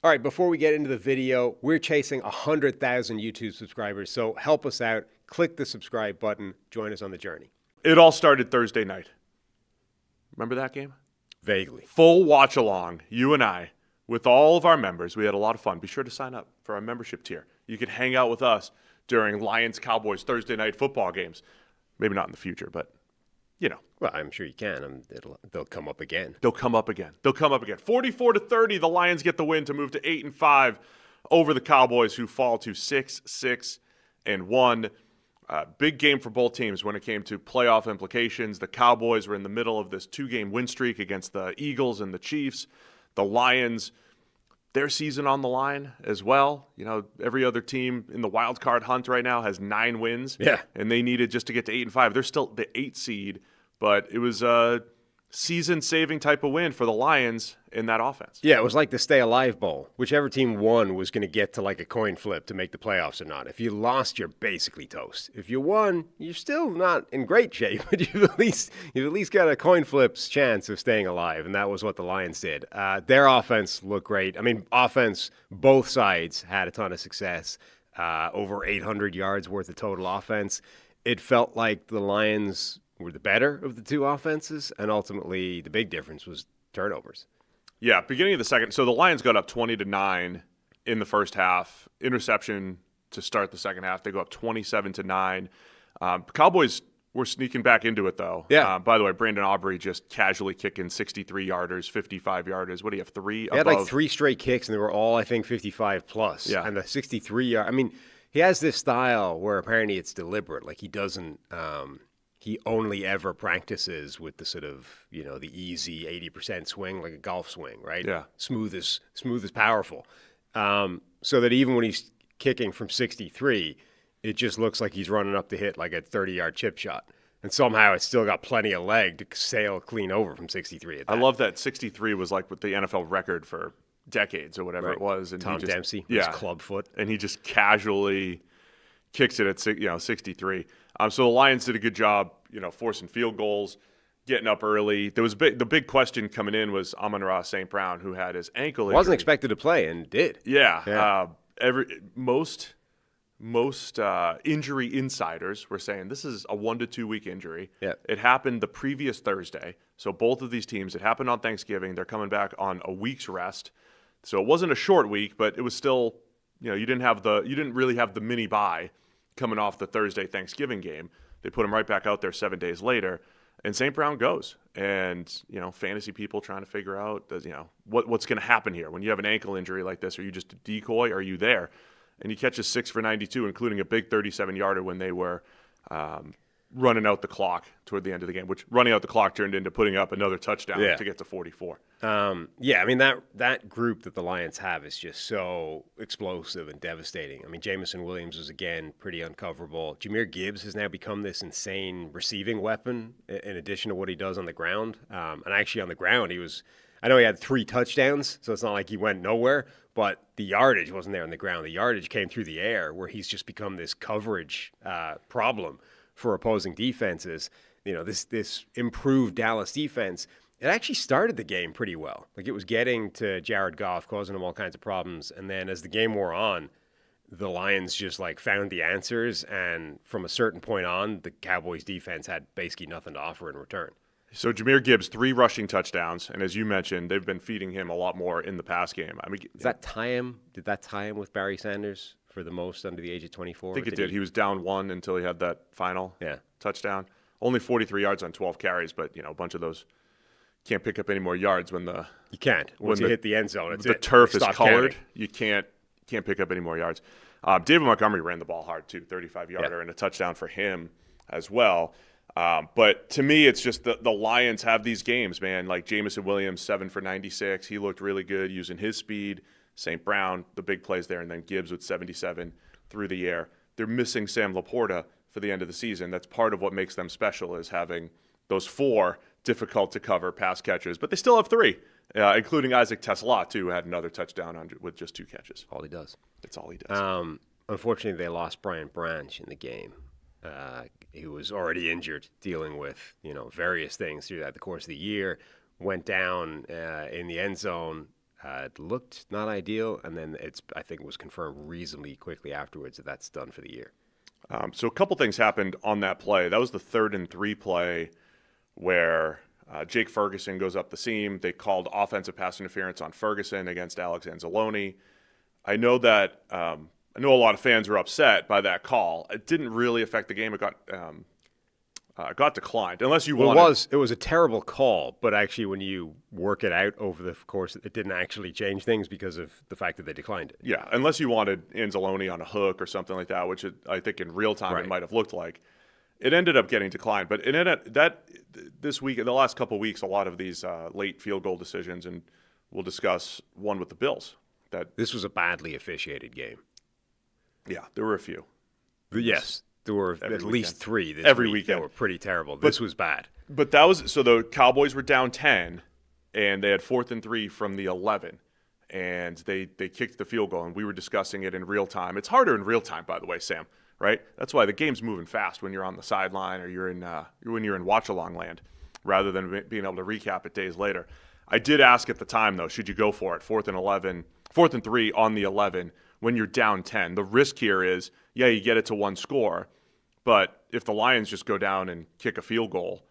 All right, before we get into the video, we're chasing 100,000 YouTube subscribers, so help us out. Click the subscribe button. Join us on the journey. It all started Thursday night. Remember that game? Vaguely. Full watch along, you and I, with all of our members. We had a lot of fun. Be sure to sign up for our membership tier. You can hang out with us during Lions Cowboys Thursday night football games. Maybe not in the future, but you know. Well, I'm sure you can. They'll come up again. They'll come up again. 44-30, the Lions get the win to move to 8-5 over the Cowboys, who fall to 6-1. Big game for both teams when it came to playoff implications. The Cowboys were in the middle of this 2-game win streak against the Eagles and the Chiefs. The Lions, their season on the line as well. You know, every other team in the wild card hunt right now has 9 wins. Yeah. And they needed just to get to 8-5. They're still the 8th seed, but it was a season-saving type of win for the Lions in that offense. Yeah, it was like the Stay Alive Bowl. Whichever team won was going to get to like a coin flip to make the playoffs or not. If you lost, you're basically toast. If you won, you're still not in great shape, but you've at least got a coin flip's chance of staying alive, and that was what the Lions did. Their offense looked great. I mean, offense, both sides had a ton of success. Over 800 yards worth of total offense. It felt like the Lions were the better of the two offenses, and ultimately the big difference was turnovers. Yeah, beginning of the second. So the Lions got up 20-9 in the first half. Interception to start the second half. They go up 27-9. Cowboys were sneaking back into it, though. Yeah. By the way, Brandon Aubrey just casually kicking 63-yarders, 55-yarders. What do you have, 3 He had like 3 straight kicks, and they were all, I think, 55-plus. Yeah. And the 63-yard, I mean, he has this style where apparently it's deliberate. Like he doesn't he only ever practices with the sort of, you know, the easy 80% swing, like a golf swing, right? Yeah. Smooth as powerful. So that even when he's kicking from 63, it just looks like he's running up to hit like a 30-yard chip shot. And somehow it's still got plenty of leg to sail clean over from 63 at that. I love that 63 was like with the NFL record for decades or whatever it was. And Tom Dempsey, his club foot. And he just casually kicks it at 63. So the Lions did a good job, you know, forcing field goals, getting up early. There was the big question coming in was Amon-Ra St. Brown, who had his ankle injury. Wasn't expected to play and did. Yeah. Most injury insiders were saying this is a 1 to 2 week injury. Yeah. It happened the previous Thursday. So both of these teams, it happened on Thanksgiving. They're coming back on a week's rest. So it wasn't a short week, but it was still, you know, you didn't really have the mini bye coming off the Thursday Thanksgiving game. They put him right back out there 7 days later, and St. Brown goes. And, you know, fantasy people trying to figure out, you know, what's going to happen here. When you have an ankle injury like this, are you just a decoy? Are you there? And he catches 6 for 92, including a big 37-yarder when they were running out the clock toward the end of the game, which running out the clock turned into putting up another touchdown to get to 44. I mean, that group that the Lions have is just so explosive and devastating. I mean, Jameson Williams was, again, pretty uncoverable. Jahmyr Gibbs has now become this insane receiving weapon in addition to what he does on the ground. And actually on the ground, I know he had 3 touchdowns, so it's not like he went nowhere, but the yardage wasn't there on the ground. The yardage came through the air, where he's just become this coverage problem for opposing defenses. You know, this improved Dallas defense, it actually started the game pretty well. Like, it was getting to Jared Goff, causing him all kinds of problems. And then as the game wore on, the Lions just like found the answers. And from a certain point on, the Cowboys defense had basically nothing to offer in return. So Jahmyr Gibbs, 3 rushing touchdowns. And as you mentioned, they've been feeding him a lot more in the pass game. I mean, did that tie him with Barry Sanders for the most under the age of 24? I think it did. He was down 1 until he had that final touchdown. Only 43 yards on 12 carries, but, you know, a bunch of those can't pick up any more yards when the you can't once you hit the end zone. The turf is colored. You can't pick up any more yards. David Montgomery ran the ball hard too, 35-yarder and a touchdown for him as well. But to me, it's just the Lions have these games, man. Like Jameson Williams, 7 for 96. He looked really good using his speed. St. Brown, the big plays there, and then Gibbs with 77 through the air. They're missing Sam Laporta for the end of the season. That's part of what makes them special, is having those 4 difficult-to-cover pass catchers. But they still have 3, including Isaac TeSlaa, too, who had another touchdown with just 2 catches. All he does. That's all he does. Unfortunately, they lost Brian Branch in the game. He was already injured, dealing with, you know, various things throughout the course of the year. Went down in the end zone It looked not ideal, and then I think it was confirmed reasonably quickly afterwards that that's done for the year. So a couple things happened on that play. That was the 3rd and 3 play where Jake Ferguson goes up the seam. They called offensive pass interference on Ferguson against Alex Anzalone. I know that a lot of fans were upset by that call. It didn't really affect the game. It got declined, unless you wanted. It was a terrible call, but actually, when you work it out over the course, it didn't actually change things because of the fact that they declined it. Yeah, unless you wanted Anzalone on a hook or something like that, which I think in real time It might have looked like. It ended up getting declined, but this week, in the last couple of weeks, a lot of these late field goal decisions, and we'll discuss one with the Bills. This was a badly officiated game. Yeah, there were a few. Yes. There were at least 3 this every week weekend that were pretty terrible. This was bad. But that was so the Cowboys were down 10, and they had 4th and 3 from the 11, and they kicked the field goal, and we were discussing it in real time. It's harder in real time, by the way, Sam. Right? That's why the game's moving fast when you're on the sideline or when you're in watch-along land, rather than being able to recap it days later. I did ask at the time though, should you go for it? 4th and 3 on the 11 when you're down 10. The risk here is, you get it to 1 score. But if the Lions just go down and kick a field goal,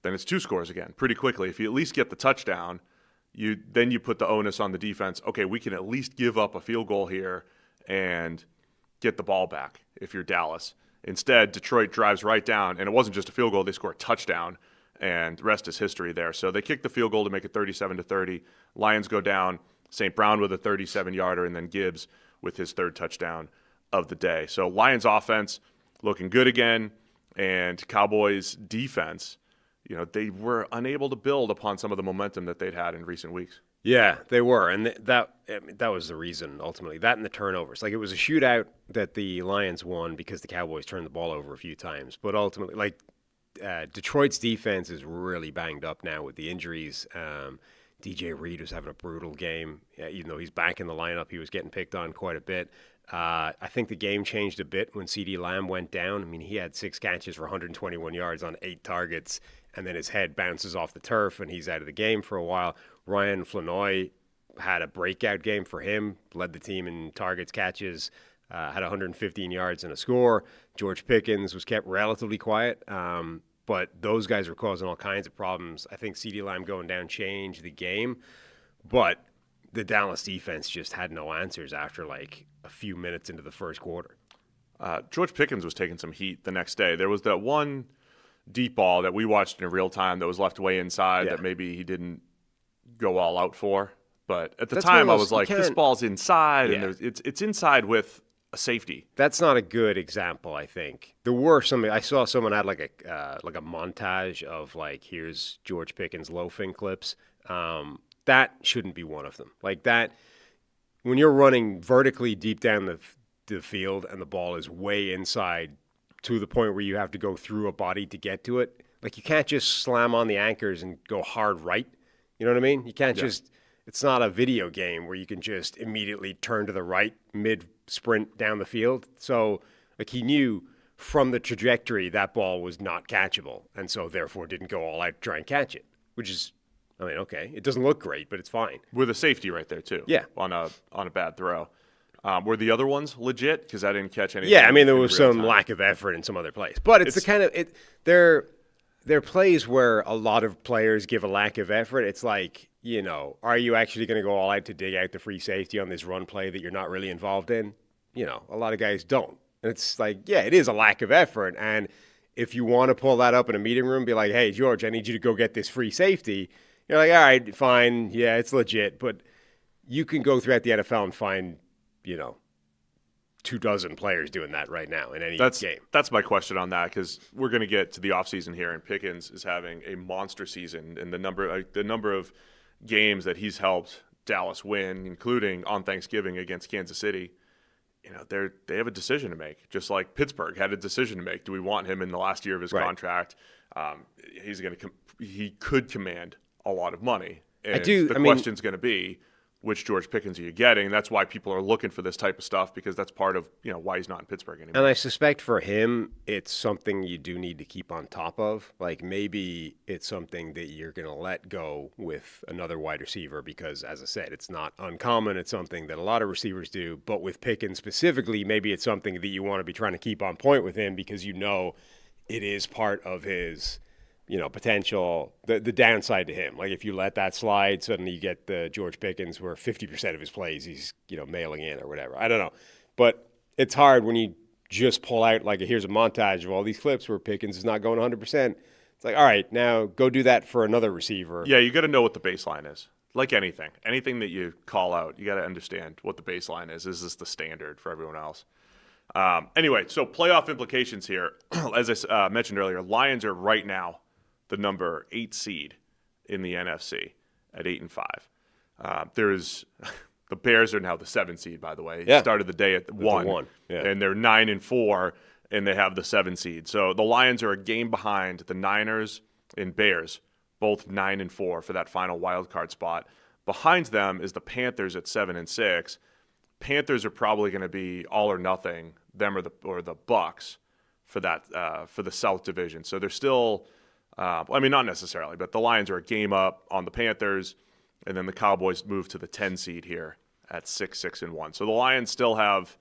then it's 2 scores again pretty quickly. If you at least get the touchdown, then you put the onus on the defense. Okay, we can at least give up a field goal here and get the ball back if you're Dallas. Instead, Detroit drives right down, and it wasn't just a field goal. They score a touchdown, and the rest is history there. So they kick the field goal to make it 37-30. Lions go down, St. Brown with a 37-yarder, and then Gibbs with his 3rd touchdown of the day. So Lions offense looking good again, and Cowboys defense, they were unable to build upon some of the momentum that they'd had in recent weeks. Yeah, they were, and that was the reason ultimately. That and the turnovers. Like, it was a shootout that the Lions won because the Cowboys turned the ball over a few times. But ultimately, Detroit's defense is really banged up now with the injuries. DJ Reed was having a brutal game. Even though he's back in the lineup, he was getting picked on quite a bit. I think the game changed a bit when CeeDee Lamb went down. I mean, he had 6 catches for 121 yards on 8 targets, and then his head bounces off the turf, and he's out of the game for a while. Ryan Flanoy had a breakout game for him, led the team in targets, catches, had 115 yards and a score. George Pickens was kept relatively quiet, but those guys were causing all kinds of problems. I think CeeDee Lamb going down changed the game, but the Dallas defense just had no answers after like a few minutes into the first quarter. George Pickens was taking some heat the next day. There was that one deep ball that we watched in real time that was left way inside that maybe he didn't go all out for. But at the time, I was like, this ball's inside, and it's inside with a safety. That's not a good example, I think. There were some. I saw someone had like a montage of like, here's George Pickens loafing clips. That shouldn't be one of them. Like that, when you're running vertically deep down the field and the ball is way inside to the point where you have to go through a body to get to it, like you can't just slam on the anchors and go hard right. You know what I mean? You can't just. It's not a video game where you can just immediately turn to the right mid-sprint down the field. So, like, he knew from the trajectory that ball was not catchable, and so therefore didn't go all out to try and catch it, which is, I mean, okay. It doesn't look great, but it's fine. With a safety right there, too. Yeah. On a bad throw. Were the other ones legit? Because I didn't catch anything. Yeah, I mean, there was some lack of effort in some other plays. But it's the kind of – they're plays where a lot of players give a lack of effort. It's like, you know, are you actually going to go all out to dig out the free safety on this run play that you're not really involved in? You know, a lot of guys don't. And it's like, yeah, it is a lack of effort. And if you want to pull that up in a meeting room, be like, hey, George, I need you to go get this free safety. You're like, all right, fine. Yeah, it's legit. But you can go throughout the NFL and find, you know, 24 players doing that right now in any game. That's my question on that, because we're going to get to the offseason here, and Pickens is having a monster season, and the number of games that he's helped Dallas win, including on Thanksgiving against Kansas City, you know, they have a decision to make, just like Pittsburgh had a decision to make. Do we want him in the last year of his contract? He could command a lot of money. And the question's going to be, which George Pickens are you getting. That's why people are looking for this type of stuff, because that's part of why he's not in Pittsburgh anymore. And I suspect for him, it's something you do need to keep on top of. Like maybe it's something that you're going to let go with another wide receiver because, as I said, it's not uncommon. It's something that a lot of receivers do. But with Pickens specifically, maybe it's something that you want to be trying to keep on point with him because it is part of his potential, the downside to him. Like if you let that slide, suddenly you get the George Pickens where 50% of his plays he's, mailing in or whatever. I don't know. But it's hard when you just pull out, like here's a montage of all these clips where Pickens is not going 100%. It's like, all right, now go do that for another receiver. Yeah, you got to know what the baseline is. Like anything that you call out, you got to understand what the baseline is. Is this the standard for everyone else? Anyway, so playoff implications here. As I mentioned earlier, Lions are right now the number 8 seed in the NFC at 8-5. There's the Bears are now the 7 seed, by the way. Yeah. Started the day at 1. Yeah. And they're 9-4, and they have the 7 seed. So the Lions are a game behind the Niners and Bears, both 9-4 for that final wild card spot. Behind them is the Panthers at 7-6. Panthers are probably going to be all or nothing, them or the Bucks for that for the South Division. So they're still. Not necessarily, but the Lions are a game up on the Panthers, and then the Cowboys move to the 10 seed here at 6-1. So the Lions still have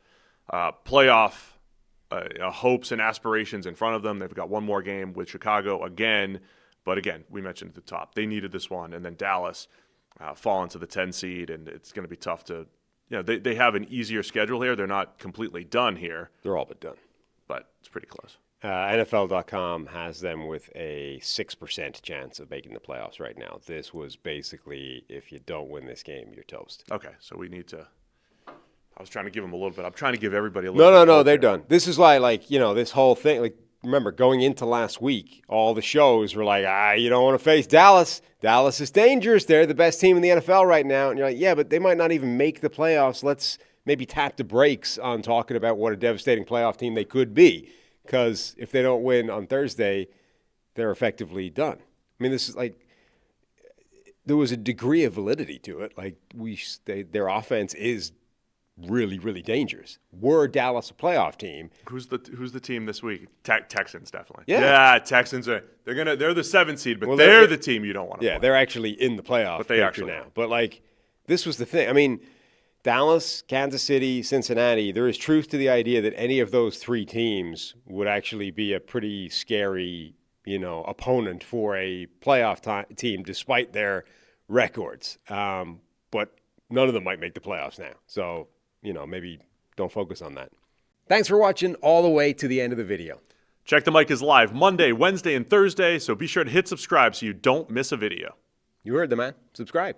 playoff hopes and aspirations in front of them. They've got one more game with Chicago again, but again, we mentioned at the top, they needed this one, and then Dallas fall into the 10 seed, and it's going to be tough to, they have an easier schedule here. They're not completely done here. They're all but done. But it's pretty close. NFL.com has them with a 6% chance of making the playoffs right now. This was basically, if you don't win this game, you're toast. Okay, so we need to. I was trying to give them a little bit. I'm trying to give everybody a little bit. No, they're done. This is why, this whole thing, remember, going into last week, all the shows were like, you don't want to face Dallas. Dallas is dangerous. They're the best team in the NFL right now. And you're like, yeah, but they might not even make the playoffs. Let's maybe tap the brakes on talking about what a devastating playoff team they could be. Because if they don't win on Thursday, they're effectively done. I mean, this is there was a degree of validity to it. Their offense is really, really dangerous. Were Dallas a playoff team? Who's the team this week? Texans, definitely. Yeah, Texans are they're the 7 seed, but they're the team you don't want to play. Yeah, they're actually in the playoff. But they actually now. But this was the thing. I mean, Dallas, Kansas City, Cincinnati, there is truth to the idea that any of those 3 teams would actually be a pretty scary, opponent for a playoff team despite their records. But none of them might make the playoffs now. So, maybe don't focus on that. Thanks for watching all the way to the end of the video. Check the Mic is live Monday, Wednesday, and Thursday, so be sure to hit subscribe so you don't miss a video. You heard the man. Subscribe.